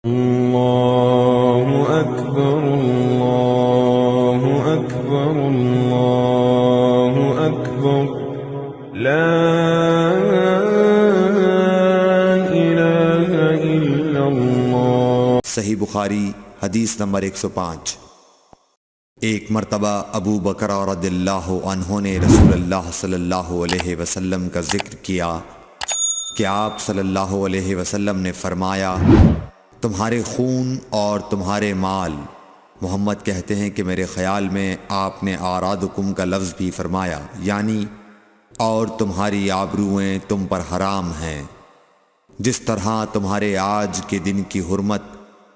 اللہ اکبر اللہ اکبر اللہ اکبر لا الہ الا اللہ۔ صحیح بخاری حدیث نمبر 105۔ ایک مرتبہ ابو بکر رضی اللہ عنہ نے رسول اللہ صلی اللہ علیہ وسلم کا ذکر کیا کہ آپ صلی اللہ علیہ وسلم نے فرمایا، تمہارے خون اور تمہارے مال۔ محمد کہتے ہیں کہ میرے خیال میں آپ نے اعراضکم کا لفظ بھی فرمایا، یعنی اور تمہاری آبروئیں تم پر حرام ہیں، جس طرح تمہارے آج کے دن کی حرمت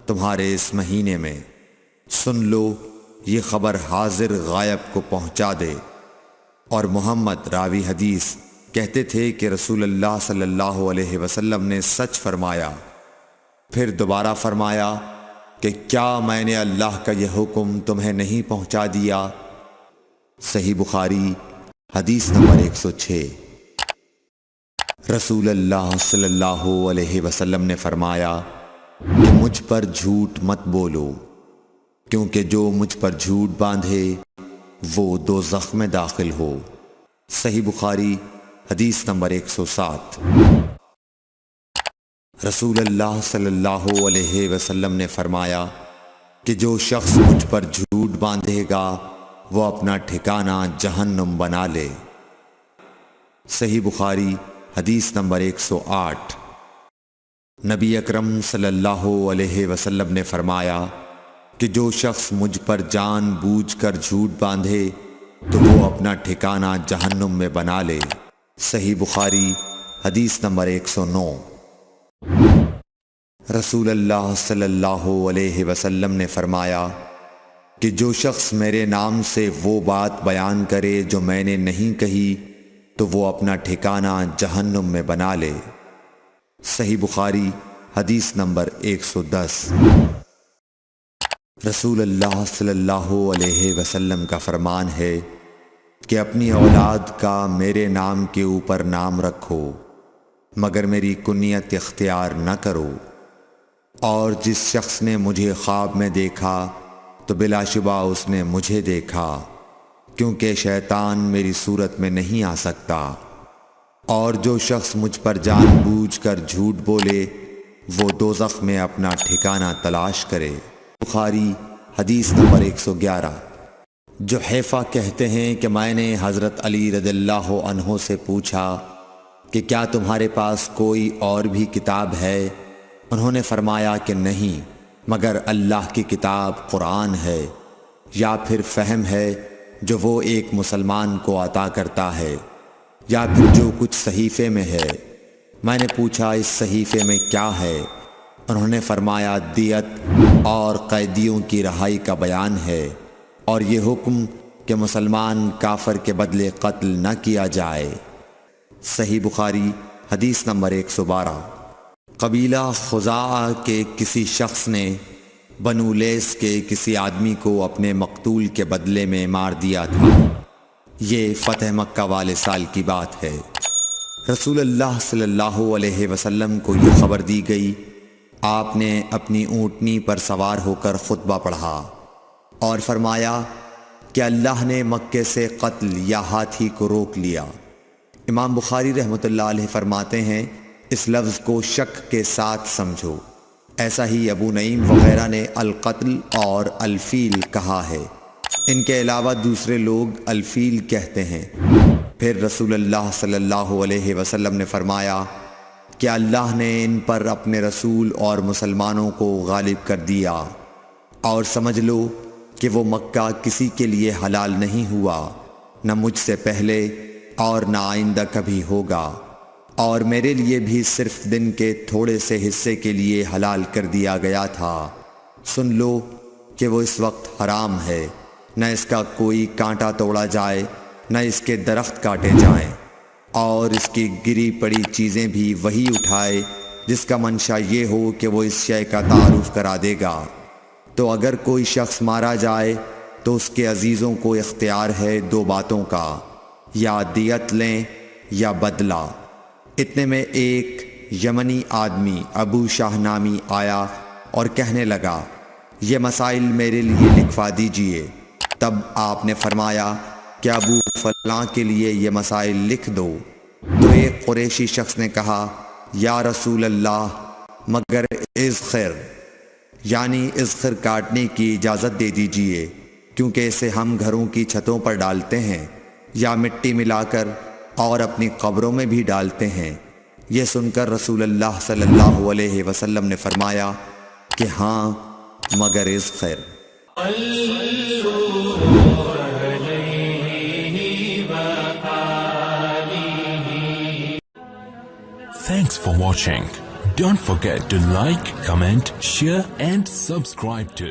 تمہارے اس مہینے میں۔ سن لو، یہ خبر حاضر غائب کو پہنچا دے۔ اور محمد راوی حدیث کہتے تھے کہ رسول اللہ صلی اللہ علیہ وسلم نے سچ فرمایا۔ پھر دوبارہ فرمایا کہ کیا میں نے اللہ کا یہ حکم تمہیں نہیں پہنچا دیا؟ صحیح بخاری حدیث نمبر 106۔ رسول اللہ صلی اللہ علیہ وسلم نے فرمایا کہ مجھ پر جھوٹ مت بولو، کیونکہ جو مجھ پر جھوٹ باندھے وہ دوزخ میں داخل ہو۔ صحیح بخاری حدیث نمبر 107۔ رسول اللہ صلی اللہ علیہ وسلم نے فرمایا کہ جو شخص مجھ پر جھوٹ باندھے گا وہ اپنا ٹھکانہ جہنم بنا لے۔ صحیح بخاری حدیث نمبر 108۔ نبی اکرم صلی اللہ علیہ وسلم نے فرمایا کہ جو شخص مجھ پر جان بوجھ کر جھوٹ باندھے تو وہ اپنا ٹھکانہ جہنم میں بنا لے۔ صحیح بخاری حدیث نمبر 109۔ رسول اللہ صلی اللہ علیہ وسلم نے فرمایا کہ جو شخص میرے نام سے وہ بات بیان کرے جو میں نے نہیں کہی تو وہ اپنا ٹھکانہ جہنم میں بنا لے۔ صحیح بخاری حدیث نمبر 110۔ رسول اللہ صلی اللہ علیہ وسلم کا فرمان ہے کہ اپنی اولاد کا میرے نام کے اوپر نام رکھو مگر میری کنیت اختیار نہ کرو۔ اور جس شخص نے مجھے خواب میں دیکھا تو بلا شبہ اس نے مجھے دیکھا، کیونکہ شیطان میری صورت میں نہیں آ سکتا۔ اور جو شخص مجھ پر جان بوجھ کر جھوٹ بولے وہ دوزخ میں اپنا ٹھکانہ تلاش کرے۔ بخاری حدیث نمبر 111۔ جحیفہ کہتے ہیں کہ میں نے حضرت علی رضی اللہ عنہ سے پوچھا کہ کیا تمہارے پاس کوئی اور بھی کتاب ہے؟ انہوں نے فرمایا کہ نہیں، مگر اللہ کی کتاب قرآن ہے، یا پھر فہم ہے جو وہ ایک مسلمان کو عطا کرتا ہے، یا پھر جو کچھ صحیفے میں ہے۔ میں نے پوچھا اس صحیفے میں کیا ہے؟ انہوں نے فرمایا دیت اور قیدیوں کی رہائی کا بیان ہے، اور یہ حکم کہ مسلمان کافر کے بدلے قتل نہ کیا جائے۔ صحیح بخاری حدیث نمبر 112۔ قبیلہ خزاعہ کے کسی شخص نے بنو لیث کے کسی آدمی کو اپنے مقتول کے بدلے میں مار دیا تھا۔ یہ فتح مکہ والے سال کی بات ہے۔ رسول اللہ صلی اللہ علیہ وسلم کو یہ خبر دی گئی۔ آپ نے اپنی اونٹنی پر سوار ہو کر خطبہ پڑھا اور فرمایا کہ اللہ نے مکے سے قتل یا ہاتھی کو روک لیا۔ امام بخاری رحمۃ اللہ علیہ فرماتے ہیں اس لفظ کو شک کے ساتھ سمجھو۔ ایسا ہی ابو نعیم وغیرہ نے القتل اور الفیل کہا ہے، ان کے علاوہ دوسرے لوگ الفیل کہتے ہیں۔ پھر رسول اللہ صلی اللہ علیہ وسلم نے فرمایا کہ اللہ نے ان پر اپنے رسول اور مسلمانوں کو غالب کر دیا، اور سمجھ لو کہ وہ مکہ کسی کے لیے حلال نہیں ہوا، نہ مجھ سے پہلے اور نہ آئندہ کبھی ہوگا، اور میرے لیے بھی صرف دن کے تھوڑے سے حصے کے لیے حلال کر دیا گیا تھا۔ سن لو کہ وہ اس وقت حرام ہے، نہ اس کا کوئی کانٹا توڑا جائے نہ اس کے درخت کاٹے جائیں، اور اس کی گری پڑی چیزیں بھی وہی اٹھائے جس کا منشا یہ ہو کہ وہ اس شے کا تعارف کرا دے گا۔ تو اگر کوئی شخص مارا جائے تو اس کے عزیزوں کو اختیار ہے دو باتوں کا، یا دیت لیں یا بدلہ۔ اتنے میں ایک یمنی آدمی ابو شاہ نامی آیا اور کہنے لگا یہ مسائل میرے لیے لکھوا دیجئے۔ تب آپ نے فرمایا کہ ابو فلاں کے لیے یہ مسائل لکھ دو۔ تو ایک قریشی شخص نے کہا یا رسول اللہ مگر اذخر، یعنی اذخر کاٹنے کی اجازت دے دیجئے، کیونکہ اسے ہم گھروں کی چھتوں پر ڈالتے ہیں یا مٹی ملا کر اور اپنی قبروں میں بھی ڈالتے ہیں۔ یہ سن کر رسول اللہ صلی اللہ علیہ وسلم نے فرمایا کہ ہاں مگر اذخر۔ Thanks for watching. Don't forget to like, comment, share and subscribe to